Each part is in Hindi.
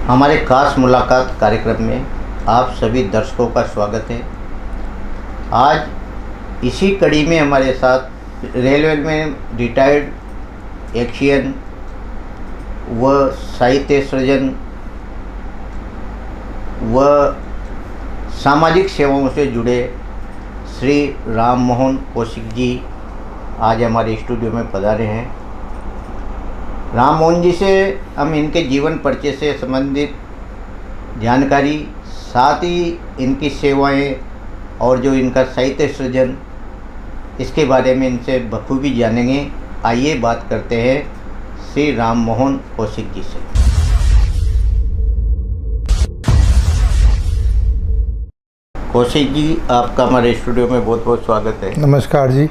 हमारे खास मुलाकात कार्यक्रम में आप सभी दर्शकों का स्वागत है। आज इसी कड़ी में हमारे साथ रेलवे में रिटायर्ड एक्शियन व साहित्य सृजन व सामाजिक सेवाओं से जुड़े श्री राम मोहन कौशिक जी आज हमारे स्टूडियो में पधारे हैं। राम मोहन जी से हम इनके जीवन परिचय से संबंधित जानकारी, साथ ही इनकी सेवाएं और जो इनका साहित्य सृजन, इसके बारे में इनसे बखूबी जानेंगे। आइए बात करते हैं श्री राम मोहन कौशिक जी से। कौशिक जी, आपका हमारे स्टूडियो में बहुत बहुत स्वागत है। नमस्कार जी।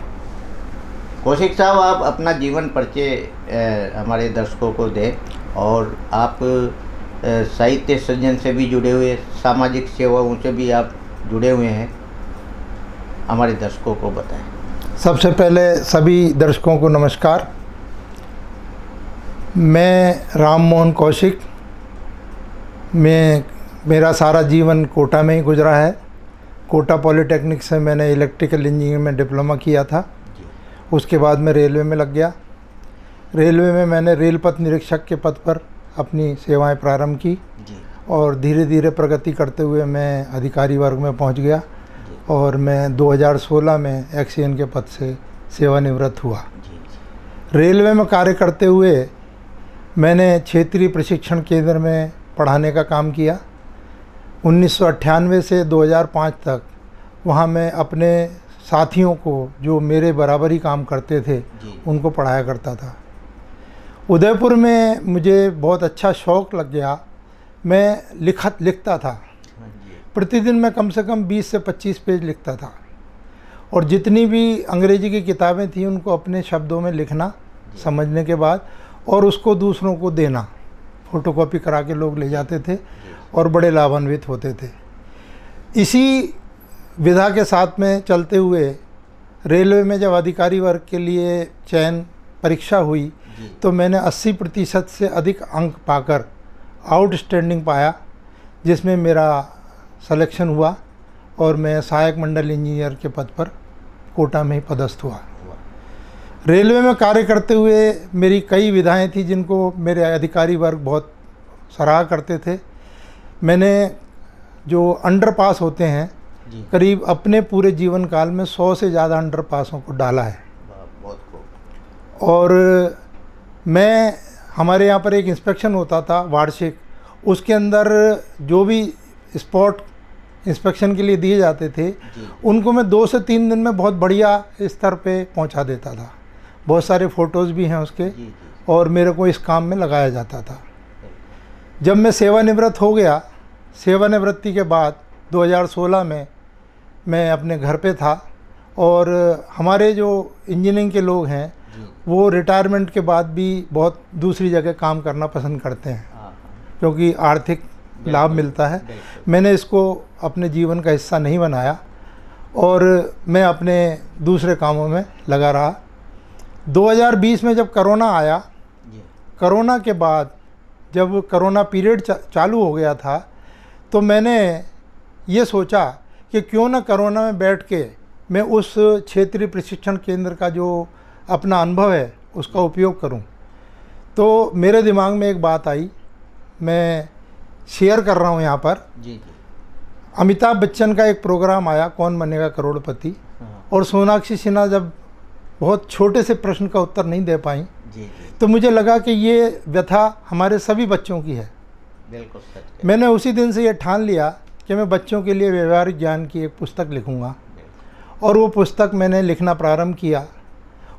कौशिक साहब, आप अपना जीवन परिचय हमारे दर्शकों को दें और आप साहित्य सृजन से भी जुड़े हुए, सामाजिक सेवाओं से भी आप जुड़े हुए हैं, हमारे दर्शकों को बताएं। सबसे पहले सभी दर्शकों को नमस्कार। मैं राम मोहन कौशिक, मेरा सारा जीवन कोटा में ही गुजरा है। कोटा पॉलिटेक्निक से मैंने इलेक्ट्रिकल इंजीनियरिंग में डिप्लोमा किया था। उसके बाद मैं रेलवे में लग गया। रेलवे में मैंने रेल पथ निरीक्षक के पद पर अपनी सेवाएं प्रारंभ की और धीरे धीरे प्रगति करते हुए मैं अधिकारी वर्ग में पहुंच गया और मैं 2016 में एक्शियन के पद से सेवानिवृत्त हुआ। रेलवे में कार्य करते हुए मैंने क्षेत्रीय प्रशिक्षण केंद्र में पढ़ाने का काम किया। 1998 से 2005 तक वहाँ मैं अपने साथियों को, जो मेरे बराबर ही काम करते थे, उनको पढ़ाया करता था। उदयपुर में मुझे बहुत अच्छा शौक़ लग गया। मैं लिखता था। प्रतिदिन मैं कम से कम 20 से 25 पेज लिखता था और जितनी भी अंग्रेजी की किताबें थी उनको अपने शब्दों में लिखना, समझने के बाद, और उसको दूसरों को देना। फ़ोटोकॉपी करा के लोग ले जाते थे और बड़े लाभान्वित होते थे। इसी विधा के साथ में चलते हुए रेलवे में जब अधिकारी वर्ग के लिए चयन परीक्षा हुई तो मैंने 80% से अधिक अंक पाकर आउटस्टैंडिंग पाया, जिसमें मेरा सिलेक्शन हुआ और मैं सहायक मंडल इंजीनियर के पद पर कोटा में ही पदस्थ हुआ। रेलवे में कार्य करते हुए मेरी कई विधाएं थी जिनको मेरे अधिकारी वर्ग बहुत सराहा करते थे। मैंने जो अंडरपास होते हैं, करीब अपने पूरे जीवन काल में 100 से ज़्यादा अंडरपासों को डाला है। बहुत खूब। और मैं, हमारे यहाँ पर एक इंस्पेक्शन होता था वार्षिक, उसके अंदर जो भी स्पॉट इंस्पेक्शन के लिए दिए जाते थे उनको मैं 2 से 3 दिन में बहुत बढ़िया स्तर पे पहुँचा देता था। बहुत सारे फ़ोटोज़ भी हैं उसके, और मेरे को इस काम में लगाया जाता था। जब मैं सेवानिवृत्त हो गया, सेवानिवृत्ति के बाद 2016 में मैं अपने घर पे था और हमारे जो इंजीनियरिंग के लोग हैं वो रिटायरमेंट के बाद भी बहुत दूसरी जगह काम करना पसंद करते हैं क्योंकि आर्थिक लाभ मिलता है। मैंने इसको अपने जीवन का हिस्सा नहीं बनाया और मैं अपने दूसरे कामों में लगा रहा। 2020 में जब कोरोना आया, कोरोना के बाद जब कोरोना पीरियड चालू हो गया था तो मैंने ये सोचा कि क्यों ना कोरोना में बैठ के मैं उस क्षेत्रीय प्रशिक्षण केंद्र का जो अपना अनुभव है उसका उपयोग करूं। तो मेरे दिमाग में एक बात आई, मैं शेयर कर रहा हूं यहाँ पर। अमिताभ बच्चन का एक प्रोग्राम आया, कौन बनेगा करोड़पति, और सोनाक्षी सिन्हा जब बहुत छोटे से प्रश्न का उत्तर नहीं दे पाई तो मुझे लगा कि ये व्यथा हमारे सभी बच्चों की है। बिल्कुल सच है। मैंने उसी दिन से ये ठान लिया कि मैं बच्चों के लिए व्यवहारिक ज्ञान की एक पुस्तक लिखूंगा और वो पुस्तक मैंने लिखना प्रारंभ किया।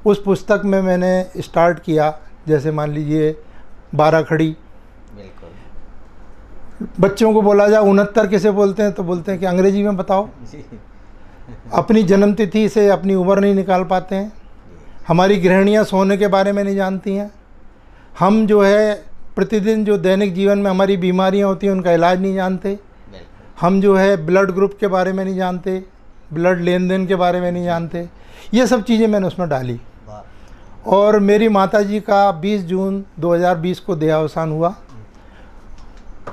उस पुस्तक में मैंने स्टार्ट किया, जैसे मान लीजिए 12 खड़ी। बच्चों को बोला जाए 69 किसे बोलते हैं तो बोलते हैं कि अंग्रेजी में बताओ। अपनी जन्मतिथि से अपनी उम्र नहीं निकाल पाते हैं। हमारी गृहिणियाँ सोने के बारे में नहीं जानती हैं। हम जो है प्रतिदिन जो दैनिक जीवन में हमारी बीमारियां होती हैं उनका इलाज नहीं जानते। हम जो है ब्लड ग्रुप के बारे में नहीं जानते, ब्लड लेन देन के बारे में नहीं जानते। ये सब चीज़ें मैंने उसमें डाली। और मेरी माताजी का 20 जून 2020 को देहावसान हुआ।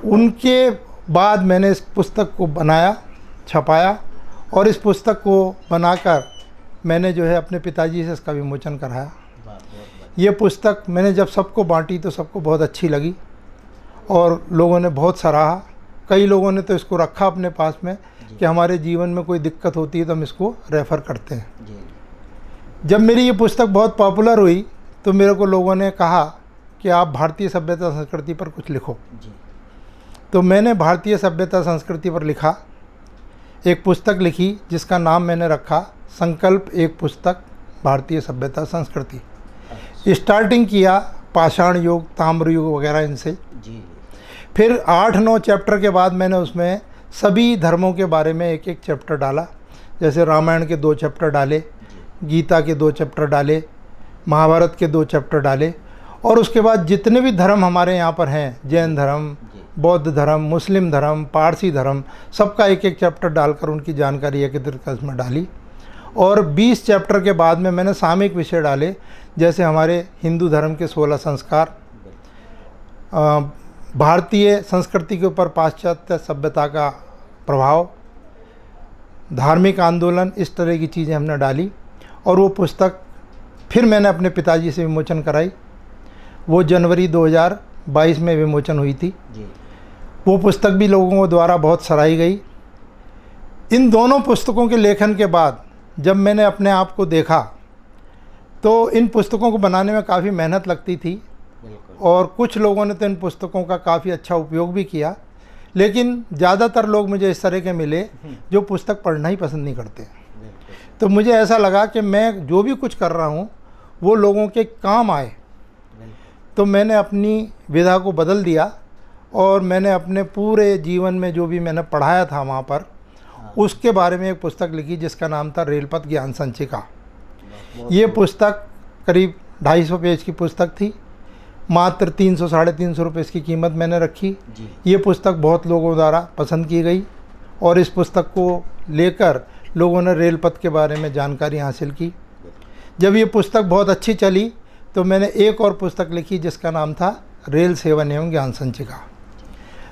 उनके बाद मैंने इस पुस्तक को बनाया, छपाया, और इस पुस्तक को बनाकर मैंने जो है अपने पिताजी से इसका विमोचन कराया। ये पुस्तक मैंने जब सबको बांटी तो सबको बहुत अच्छी लगी और लोगों ने बहुत सराहा। कई लोगों ने तो इसको रखा अपने पास में कि हमारे जीवन में कोई दिक्कत होती है तो हम इसको रेफ़र करते हैं। जब मेरी ये पुस्तक बहुत पॉपुलर हुई तो मेरे को लोगों ने कहा कि आप भारतीय सभ्यता संस्कृति पर कुछ लिखो। तो मैंने भारतीय सभ्यता संस्कृति पर लिखा, एक पुस्तक लिखी जिसका नाम मैंने रखा संकल्प एक पुस्तक भारतीय सभ्यता संस्कृति। स्टार्टिंग किया पाषाण युग, ताम्र युग वगैरह इनसे। फिर 8-9 चैप्टर के बाद मैंने उसमें सभी धर्मों के बारे में एक एक चैप्टर डाला। जैसे रामायण के 2 चैप्टर डाले, गीता के 2 चैप्टर डाले, महाभारत के 2 चैप्टर डाले, और उसके बाद जितने भी धर्म हमारे यहाँ पर हैं, जैन धर्म, बौद्ध धर्म, मुस्लिम धर्म, पारसी धर्म, सबका एक एक चैप्टर डालकर उनकी जानकारी एकत्रित कर उसमें डाली। और 20 चैप्टर के बाद में मैंने सामयिक विषय डाले, जैसे हमारे हिंदू धर्म के 16 संस्कार, भारतीय संस्कृति के ऊपर पाश्चात्य सभ्यता का प्रभाव, धार्मिक आंदोलन, इस तरह की चीज़ें हमने डाली। और वो पुस्तक फिर मैंने अपने पिताजी से विमोचन कराई। वो जनवरी 2022 में विमोचन हुई थी। वो पुस्तक भी लोगों द्वारा बहुत सराही गई। इन दोनों पुस्तकों के लेखन के बाद जब मैंने अपने आप को देखा तो इन पुस्तकों को बनाने में काफ़ी मेहनत लगती थी और कुछ लोगों ने तो इन पुस्तकों का काफ़ी अच्छा उपयोग भी किया, लेकिन ज़्यादातर लोग मुझे इस तरह के मिले जो पुस्तक पढ़ना ही पसंद नहीं करते। तो मुझे ऐसा लगा कि मैं जो भी कुछ कर रहा हूँ वो लोगों के काम आए। तो मैंने अपनी विधा को बदल दिया और मैंने अपने पूरे जीवन में जो भी मैंने पढ़ाया था वहाँ पर उसके बारे में एक पुस्तक लिखी जिसका नाम था रेलपथ ज्ञान संचिका। ये पुस्तक करीब 250 पेज की पुस्तक थी। मात्र 300-350 रुपये इसकी कीमत मैंने रखी। ये पुस्तक बहुत लोगों द्वारा पसंद की गई और इस पुस्तक को लेकर लोगों ने रेलपथ के बारे में जानकारी हासिल की। जब ये पुस्तक बहुत अच्छी चली तो मैंने एक और पुस्तक लिखी जिसका नाम था रेल सेवा नियम ज्ञान संचिका।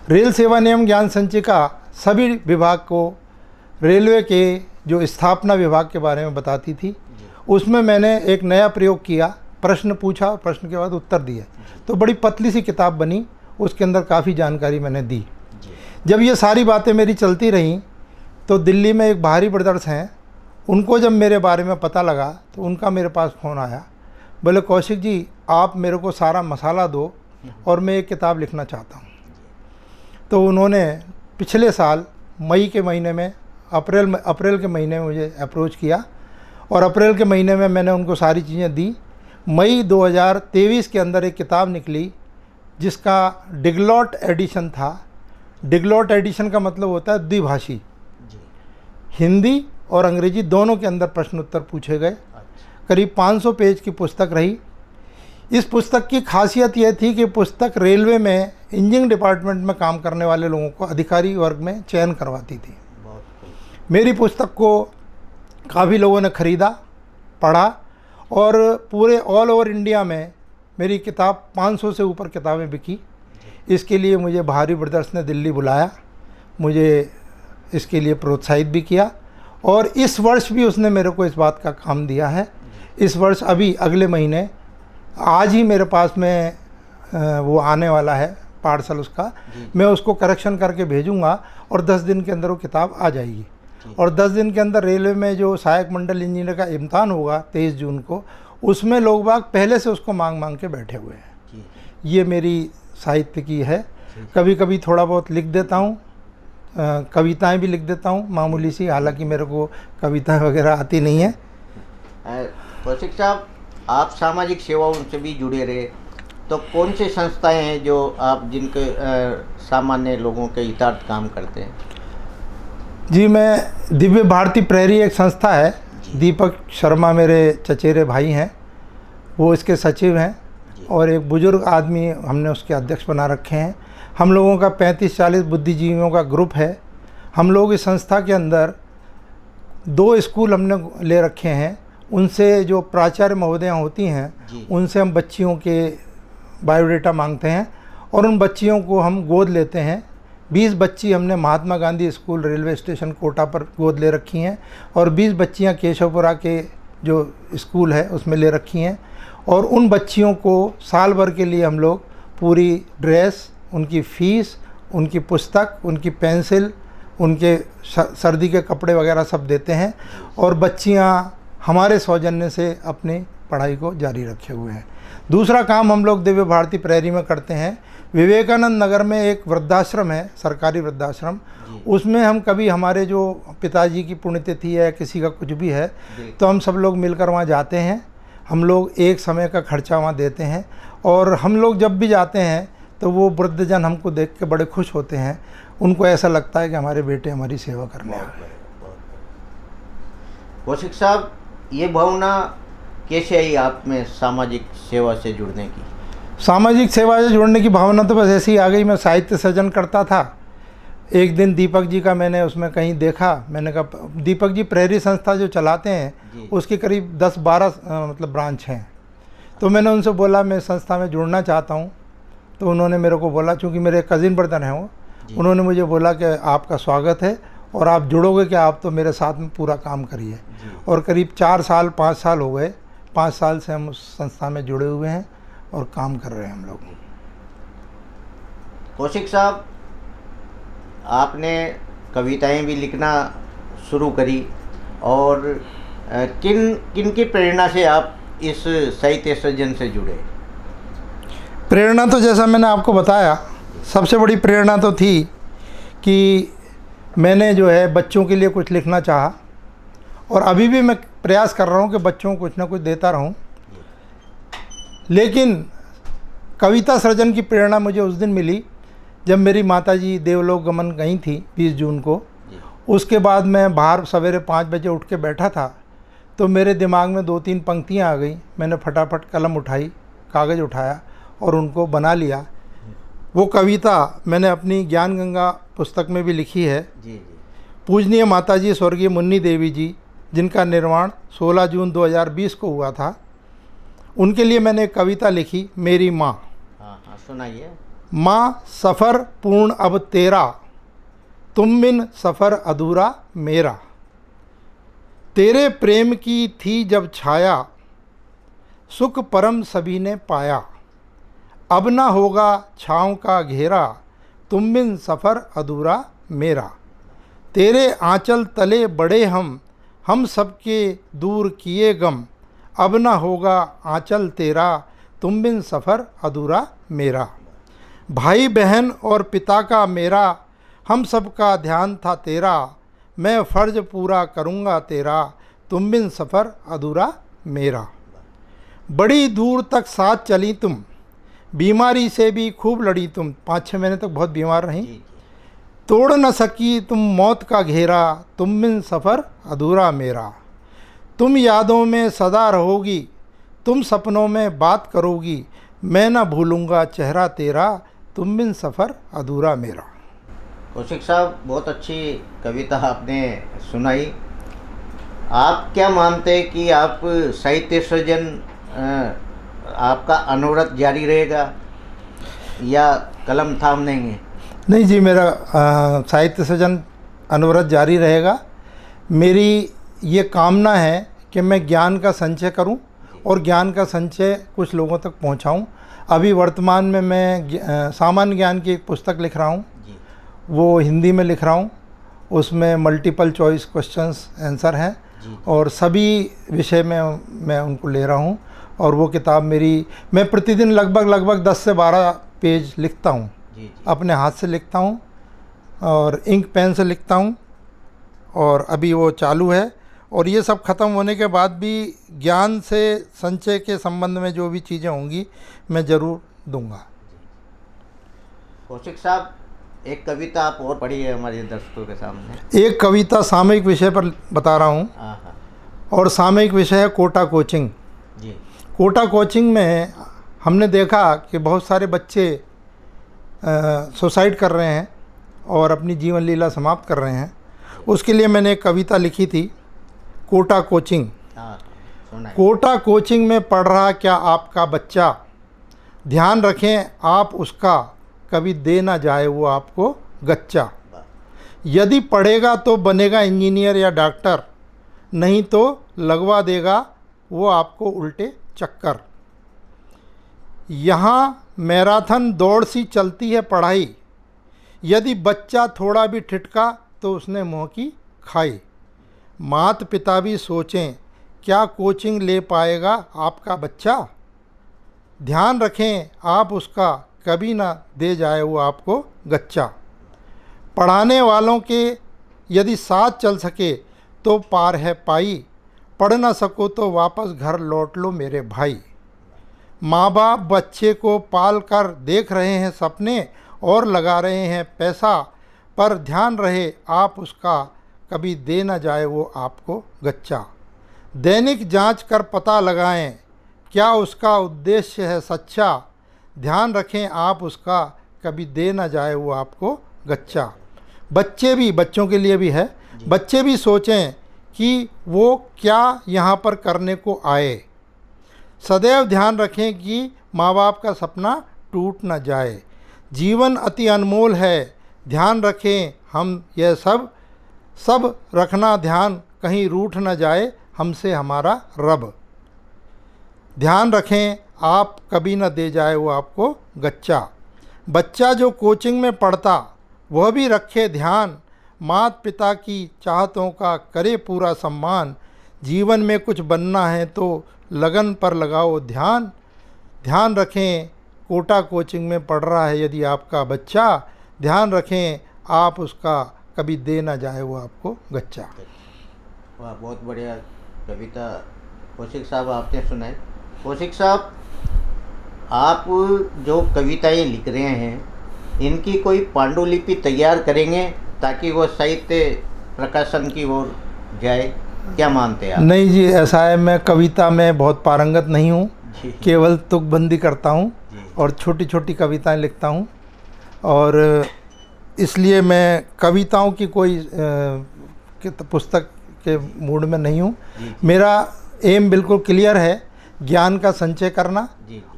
रेल सेवा नियम ज्ञान संचिका सभी विभाग को, रेलवे के जो स्थापना विभाग के बारे में बताती थी। उसमें मैंने एक नया प्रयोग किया, प्रश्न पूछा, प्रश्न के बाद उत्तर दिए, तो बड़ी पतली सी किताब बनी। उसके अंदर काफ़ी जानकारी मैंने दी। जब ये सारी बातें मेरी चलती रहीं तो दिल्ली में एक बाहरी ब्रदर्स हैं, उनको जब मेरे बारे में पता लगा तो उनका मेरे पास फ़ोन आया, बोले कौशिक जी आप मेरे को सारा मसाला दो और मैं एक किताब लिखना चाहता हूँ। तो उन्होंने पिछले साल मई के महीने में, अप्रैल के महीने में मुझे अप्रोच किया और अप्रैल के महीने में मैंने उनको सारी चीज़ें दी। मई 2023 के अंदर एक किताब निकली जिसका डिगलॉट एडिशन था। डिगलॉट एडिशन का मतलब होता है द्विभाषी, हिंदी और अंग्रेजी दोनों के अंदर प्रश्न उत्तर पूछे गए। करीब 500 पेज की पुस्तक रही। इस पुस्तक की खासियत यह थी कि पुस्तक रेलवे में इंजीनियरिंग डिपार्टमेंट में काम करने वाले लोगों को अधिकारी वर्ग में चयन करवाती थी। मेरी पुस्तक को काफ़ी लोगों ने ख़रीदा, पढ़ा और पूरे ऑल ओवर इंडिया में मेरी किताब 500 से ऊपर किताबें बिकी। इसके लिए मुझे बाहरी ब्रदर्स ने दिल्ली बुलाया, मुझे इसके लिए प्रोत्साहित भी किया और इस वर्ष भी उसने मेरे को इस बात का काम दिया है। इस वर्ष अभी अगले महीने, आज ही मेरे पास में वो आने वाला है पार्सल उसका, मैं उसको करेक्शन करके भेजूंगा और 10 दिन के अंदर वो किताब आ जाएगी। और 10 दिन के अंदर रेलवे में जो सहायक मंडल इंजीनियर का इम्तिहान होगा 23 जून को, उसमें लोग बाग पहले से उसको मांग के बैठे हुए हैं। ये मेरी साहित्य की है। कभी कभी थोड़ा बहुत लिख देता हूँ, कविताएं भी लिख देता हूँ मामूली सी, हालांकि मेरे को कविताएं वगैरह आती नहीं है। कौशिक साहब, आप सामाजिक सेवाओं से भी जुड़े रहे, तो कौन सी संस्थाएं हैं जो आप जिनके सामान्य लोगों के हितार्थ काम करते हैं? जी, मैं दिव्य भारती प्रहरी एक संस्था है, दीपक शर्मा मेरे चचेरे भाई हैं, वो इसके सचिव हैं और एक बुजुर्ग आदमी हमने उसके अध्यक्ष बना रखे हैं। हम लोगों का 35-40 बुद्धिजीवियों का ग्रुप है। हम लोग इस संस्था के अंदर 2 स्कूल हमने ले रखे हैं। उनसे जो प्राचार्य महोदया होती हैं उनसे हम बच्चियों के बायोडाटा मांगते हैं और उन बच्चियों को हम गोद लेते हैं। 20 बच्ची हमने Mahatma Gandhi school railway station Kota पर गोद ले रखी हैं और 20 बच्चियां केशवपुरा के जो स्कूल है उसमें ले रखी हैं। और उन बच्चियों को साल भर के लिए हम लोग पूरी ड्रेस, उनकी फ़ीस, उनकी पुस्तक, उनकी पेंसिल, उनके सर्दी के कपड़े वगैरह सब देते हैं और बच्चियां हमारे सौजन्य से अपनी पढ़ाई को जारी रखे हुए हैं। दूसरा काम हम लोग दिव्य भारती प्रहरी में करते हैं। विवेकानंद नगर में एक वृद्धाश्रम है, सरकारी वृद्धाश्रम, उसमें हम कभी हमारे जो पिताजी की पुण्यतिथि है, किसी का कुछ भी है, तो हम सब लोग मिलकर वहाँ जाते हैं। हम लोग एक समय का खर्चा वहाँ देते हैं और हम लोग जब भी जाते हैं तो वो वृद्धजन हमको देख के बड़े खुश होते हैं। उनको ऐसा लगता है कि हमारे बेटे हमारी सेवा करने आए हैं। कौशिक साहब, ये भावना कैसे आई आप में सामाजिक सेवा से जुड़ने की? सामाजिक सेवा से जुड़ने की भावना तो बस ऐसी ही आ गई। मैं साहित्य सृजन करता था। एक दिन दीपक जी का मैंने उसमें कहीं देखा, मैंने कहा दीपक जी प्रहरी संस्था जो चलाते हैं उसके करीब 10-12 मतलब ब्रांच हैं। तो मैंने उनसे बोला मैं संस्था में जुड़ना चाहता हूँ। तो उन्होंने मेरे को बोला, चूँकि मेरे कज़िन ब्रदर हैं वो, उन्होंने मुझे बोला कि आपका स्वागत है और आप जुड़ोगे क्या, आप तो मेरे साथ में पूरा काम करिए। और करीब 4 साल 5 साल हो गए, 5 साल से हम उस संस्था में जुड़े हुए हैं और काम कर रहे हैं हम लोग। कौशिक साहब, आपने कविताएं भी लिखना शुरू करी और किन की प्रेरणा से आप इस साहित्य सृजन से जुड़े? प्रेरणा तो जैसा मैंने आपको बताया, सबसे बड़ी प्रेरणा तो थी कि मैंने जो है बच्चों के लिए कुछ लिखना चाहा और अभी भी मैं प्रयास कर रहा हूँ कि बच्चों को कुछ ना कुछ देता रहूँ। लेकिन कविता सृजन की प्रेरणा मुझे उस दिन मिली जब मेरी माताजी देवलोक गमन गई थी 20 जून को। उसके बाद मैं बाहर सवेरे 5 बजे उठ के बैठा था तो मेरे दिमाग में 2-3 पंक्तियाँ आ गई। मैंने फटाफट कलम उठाई, कागज़ उठाया और उनको बना लिया। वो कविता मैंने अपनी ज्ञान गंगा पुस्तक में भी लिखी है। पूजनीय माताजी स्वर्गीय मुन्नी देवी जी, जिनका निर्वाण 16 जून 2020 को हुआ था, उनके लिए मैंने एक कविता लिखी, मेरी माँ। सुनाइए। माँ सफ़र पूर्ण अब तेरा, तुम बिन सफ़र अधूरा मेरा। तेरे प्रेम की थी जब छाया, सुख परम सभी ने पाया। अब ना होगा छाँव का घेरा, तुम बिन सफ़र अधूरा मेरा। तेरे आंचल तले बड़े हम सबके दूर किए गम। अब ना होगा आंचल तेरा, तुम बिन सफ़र अधूरा मेरा। भाई बहन और पिता का मेरा, हम सब का ध्यान था तेरा। मैं फ़र्ज पूरा करूँगा तेरा, तुम बिन सफ़र अधूरा मेरा। बड़ी दूर तक साथ चली तुम, बीमारी से भी खूब लड़ी तुम। 5-6 महीने तक बहुत बीमार रहीं। तोड़ न सकी तुम मौत का घेरा, तुम बिन सफ़र अधूरा मेरा। तुम यादों में सदा रहोगी, तुम सपनों में बात करोगी। मैं न भूलूँगा चेहरा तेरा, तुम बिन सफ़र अधूरा मेरा। कौशिक साहब, बहुत अच्छी कविता आपने सुनाई। आप क्या मानते हैं कि आप साहित्य सृजन आपका अनवरत जारी रहेगा या कलम थाम देंगे? नहीं जी, मेरा साहित्य सृजन अनवरत जारी रहेगा। मेरी ये कामना है कि मैं ज्ञान का संचय करूं और ज्ञान का संचय कुछ लोगों तक पहुंचाऊं। अभी वर्तमान में मैं सामान्य ज्ञान की एक पुस्तक लिख रहा हूं, वो हिंदी में लिख रहा हूं। उसमें मल्टीपल चॉइस क्वेश्चंस आंसर हैं और सभी विषय में मैं उनको ले रहा हूं। और वो किताब मेरी, मैं प्रतिदिन लगभग 10 से 12 पेज लिखता हूं। अपने हाथ से लिखता हूं और इंक पेन से लिखता हूं और अभी वो चालू है। और ये सब ख़त्म होने के बाद भी ज्ञान से संचय के संबंध में जो भी चीज़ें होंगी मैं ज़रूर दूंगा। कौशिक साहब, एक कविता आप और पढ़ी है हमारे दर्शकों के सामने। एक कविता सामयिक विषय पर बता रहा हूँ और सामयिक विषय है कोटा कोचिंग। कोटा कोचिंग में हमने देखा कि बहुत सारे बच्चे सुसाइड कर रहे हैं और अपनी जीवन लीला समाप्त कर रहे हैं। उसके लिए मैंने एक कविता लिखी थी, कोटा कोचिंग। कोटा कोचिंग में पढ़ रहा क्या आपका बच्चा, ध्यान रखें आप उसका, कभी दे ना जाए वो आपको गच्चा। यदि पढ़ेगा तो बनेगा इंजीनियर या डॉक्टर, नहीं तो लगवा देगा वो आपको उल्टे चक्कर। यहाँ मैराथन दौड़ सी चलती है पढ़ाई, यदि बच्चा थोड़ा भी ठिठका तो उसने मुँह की खाई। माता पिता भी सोचें क्या कोचिंग ले पाएगा आपका बच्चा, ध्यान रखें आप उसका, कभी ना दे जाए वो आपको गच्चा। पढ़ाने वालों के यदि साथ चल सके तो पार है पाई, पढ़ ना सको तो वापस घर लौट लो मेरे भाई। माँ बाप बच्चे को पाल कर देख रहे हैं सपने और लगा रहे हैं पैसा, पर ध्यान रहे आप उसका, कभी दे ना जाए वो आपको गच्चा। दैनिक जांच कर पता लगाएं क्या उसका उद्देश्य है सच्चा, ध्यान रखें आप उसका, कभी दे ना जाए वो आपको गच्चा। बच्चे भी, बच्चों के लिए भी है, बच्चे भी सोचें कि वो क्या यहाँ पर करने को आए। सदैव ध्यान रखें कि माँ बाप का सपना टूट न जाए। जीवन अति अनमोल है, ध्यान रखें हम यह सब रखना ध्यान, कहीं रूठ न जाए हमसे हमारा रब। ध्यान रखें आप, कभी न दे जाए वो आपको गच्चा। बच्चा जो कोचिंग में पढ़ता वह भी रखे ध्यान, माता पिता की चाहतों का करे पूरा सम्मान। जीवन में कुछ बनना है तो लगन पर लगाओ ध्यान। ध्यान रखें कोटा कोचिंग में पढ़ रहा है यदि आपका बच्चा, ध्यान रखें आप उसका, कभी दे ना जाए वो आपको गच्चा। वाह, बहुत बढ़िया कविता कौशिक साहब आपने सुनाई। कौशिक साहब, आप जो कविताएं लिख रहे हैं इनकी कोई पांडुलिपि तैयार करेंगे ताकि वो साहित्य प्रकाशन की ओर जाए, क्या मानते हैं आप? नहीं जी, ऐसा है, मैं कविता में बहुत पारंगत नहीं हूँ, केवल तुकबंदी करता हूँ और छोटी छोटी कविताएं लिखता हूँ, और इसलिए मैं कविताओं की कोई पुस्तक के मूड में नहीं हूँ। मेरा एम बिल्कुल क्लियर है, ज्ञान का संचय करना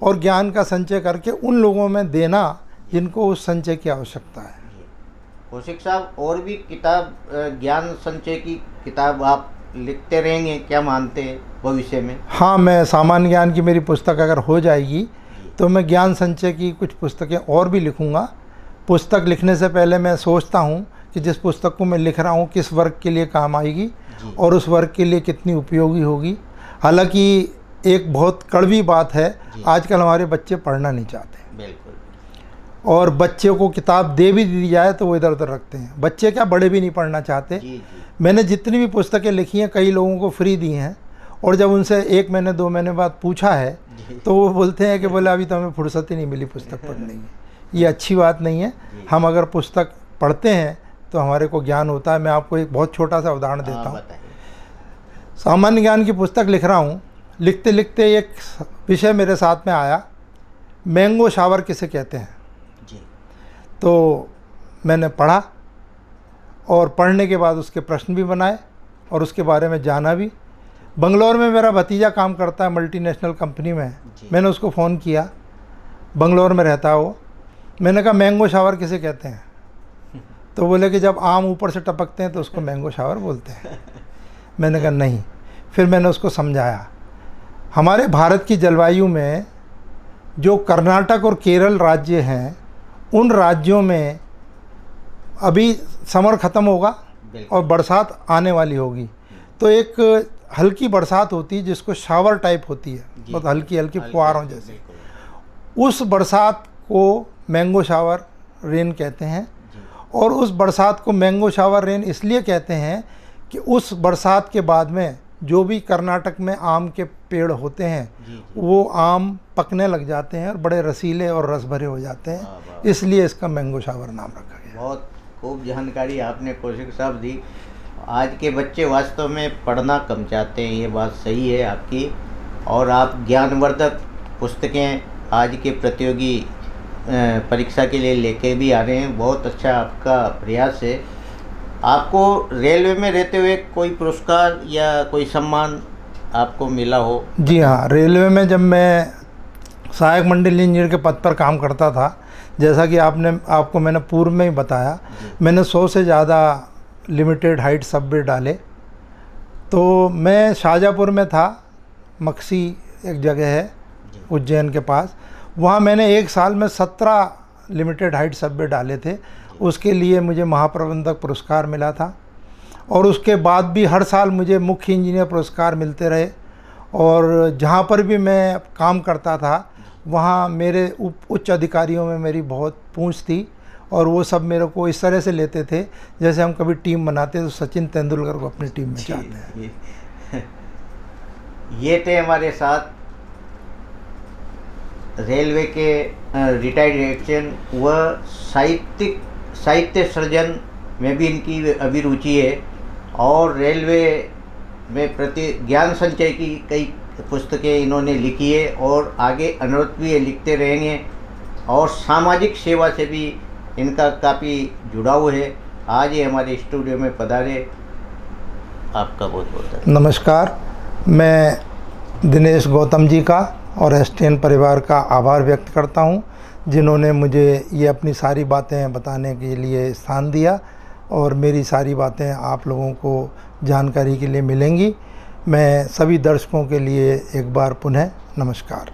और ज्ञान का संचय करके उन लोगों में देना जिनको उस संचय की आवश्यकता है। कौशिक साहब, और भी किताब, ज्ञान संचय की किताब आप लिखते रहेंगे, क्या मानते हैं भविष्य में? हाँ, मैं सामान्य ज्ञान की मेरी पुस्तक अगर हो जाएगी तो मैं ज्ञान संचय की कुछ पुस्तकें और भी लिखूँगा। पुस्तक लिखने से पहले मैं सोचता हूँ कि जिस पुस्तक को मैं लिख रहा हूँ किस वर्ग के लिए काम आएगी और उस वर्ग के लिए कितनी उपयोगी होगी। हालांकि एक बहुत कड़वी बात है, आजकल हमारे बच्चे पढ़ना नहीं चाहते। बिल्कुल। और बच्चे को किताब दे भी दी जाए तो वो इधर उधर रखते हैं। बच्चे क्या, बड़े भी नहीं पढ़ना चाहते। मैंने जितनी भी पुस्तकें लिखी हैं कई लोगों को फ्री दी हैं, और जब उनसे 1 महीने 2 महीने बाद पूछा है तो वो बोलते हैं कि बोले अभी तो हमें फुर्सत ही नहीं मिली पुस्तक पढ़ने की। ये अच्छी बात नहीं है। हम अगर पुस्तक पढ़ते हैं तो हमारे को ज्ञान होता है। मैं आपको एक बहुत छोटा सा उदाहरण देता हूँ। सामान्य ज्ञान की पुस्तक लिख रहा हूँ, लिखते लिखते एक विषय मेरे साथ में आया, मैंगो शावर किसे कहते हैं। तो मैंने पढ़ा और पढ़ने के बाद उसके प्रश्न भी बनाए और उसके बारे में जाना भी। बंगलौर में मेरा भतीजा काम करता है मल्टीनेशनल कंपनी में। मैंने उसको फ़ोन किया, बंगलौर में रहता है वो। मैंने कहा मैंगो शावर किसे कहते हैं? तो बोले कि जब आम ऊपर से टपकते हैं तो उसको मैंगो शावर बोलते हैं। मैंने कहा नहीं। फिर मैंने उसको समझाया, हमारे भारत की जलवायु में जो कर्नाटक और केरल राज्य हैं, उन राज्यों में अभी समर ख़त्म होगा और बरसात आने वाली होगी। तो एक हल्की बरसात होती है जिसको शावर टाइप होती है, बहुत हल्की हल्की फुहारों जैसे। उस बरसात को मैंगो शावर रेन कहते हैं। और उस बरसात को मैंगो शावर रेन इसलिए कहते हैं कि उस बरसात के बाद में जो भी कर्नाटक में आम के पेड़ होते हैं वो आम पकने लग जाते हैं और बड़े रसीले और रस भरे हो जाते हैं, इसलिए इसका मैंगो शावर नाम रखा गया। बहुत खूब जानकारी आपने कौशिक साहब दी। आज के बच्चे वास्तव में पढ़ना कम चाहते हैं, ये बात सही है आपकी। और आप ज्ञानवर्धक पुस्तकें आज के प्रतियोगी परीक्षा के लिए लेके भी आ रहे हैं, बहुत अच्छा आपका प्रयास है। आपको रेलवे में रहते हुए कोई पुरस्कार या कोई सम्मान आपको मिला हो? जी हाँ, रेलवे में जब मैं सहायक मंडल इंजीनियर के पद पर काम करता था, जैसा कि आपको मैंने पूर्व में ही बताया, मैंने 100 से ज़्यादा लिमिटेड हाइट सबवे डाले। तो मैं शाहजहाँपुर में था, मक्सी एक जगह है उज्जैन के पास, वहाँ मैंने एक साल में 17 लिमिटेड हाइट सबवे डाले थे। उसके लिए मुझे महाप्रबंधक पुरस्कार मिला था, और उसके बाद भी हर साल मुझे मुख्य इंजीनियर पुरस्कार मिलते रहे। और जहाँ पर भी मैं काम करता था वहाँ मेरे उच्च अधिकारियों में मेरी बहुत पूंछ थी, और वो सब मेरे को इस तरह से लेते थे जैसे हम कभी टीम बनाते तो सचिन तेंदुलकर को अपनी टीम में चाहते हैं। ये थे हमारे साथ रेलवे के रिटायर्ड इलेक्शन व साहित्य सृजन में भी इनकी अभिरुचि है, और रेलवे में प्रति ज्ञान संचय की कई पुस्तकें इन्होंने लिखी है, और आगे अनुरोध भी ये लिखते रहेंगे। और सामाजिक सेवा से भी इनका काफ़ी जुड़ाव है। आज ये हमारे स्टूडियो में पधारे, आपका बहुत बहुत धन्यवाद। नमस्कार, मैं दिनेश गौतम जी का और एसटीएन परिवार का आभार व्यक्त करता हूं, जिन्होंने मुझे ये अपनी सारी बातें बताने के लिए स्थान दिया, और मेरी सारी बातें आप लोगों को जानकारी के लिए मिलेंगी। मैं सभी दर्शकों के लिए एक बार पुनः नमस्कार।